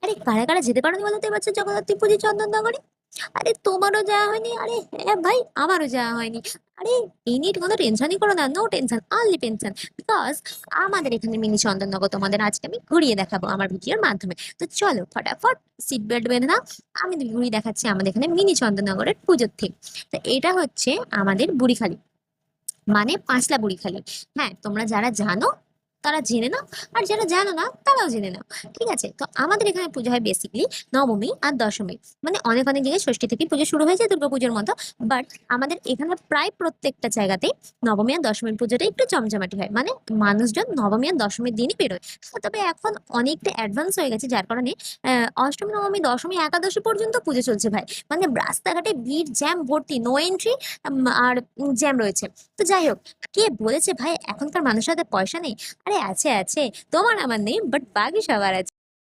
আরে কারা কারা যেতে পারোনি বলো তো এবছর জগদ্ধাত্রী পুজো চন্দননগরে? আরে তোমারও যাওয়া হয়নি, আরে হ্যাঁ ভাই আমারও যাওয়া হয়নি। আরে এই নিয়ে কোনো টেনশনই করো না, no tension only tension, because আমাদের এখানে মিনি চন্দননগর তোমাদের আজকে আমি ঘুরিয়ে দেখাবো আমার ভিডিওর মাধ্যমে। তো চলো ফটাফট সিট বেল্ট বেঁধে নাও, আমি ঘুরিয়ে দেখাচ্ছি আমাদের এখানে মিনি চন্দননগরের পুজোর থিম। তো এটা হচ্ছে আমাদের বুড়িখালি, মানে পাঁচলা বুড়িখালি। হ্যাঁ তোমরা যারা জানো তারা জেনে নাও, আর যারা জানো না তারাও জেনে নাও। ঠিক আছে, তো আমাদের এখানে পুজো হয় বেসিকলি নবমী আর দশমী, মানে অনেক অনেক জায়গায় ষষ্ঠী থেকে পুজো শুরু হয়ে যায় দুর্গাপুজোর মতো। বাট আমাদের এখানে প্রায় প্রত্যেকটা জায়গাতেই নবমী আর দশমীর পুজোটা একটু জমজমাটি হয়, মানে মানুষজন নবমী আর দশমীর দিনই বেরোয়। তবে এখন অনেকটা অ্যাডভান্স হয়ে গেছে, যার কারণে অষ্টমী নবমী দশমী একাদশী পর্যন্ত পুজো চলছে ভাই। মানে রাস্তাঘাটে ভিড় জ্যাম ভর্তি, নো এন্ট্রি আর জ্যাম রয়েছে। তো যাই হোক, কে বলেছে ভাই এখনকার মানুষের হাতে পয়সা নেই? আরে আছে আছে, তোমার আমার নেই বাট বাকি সবার আছে।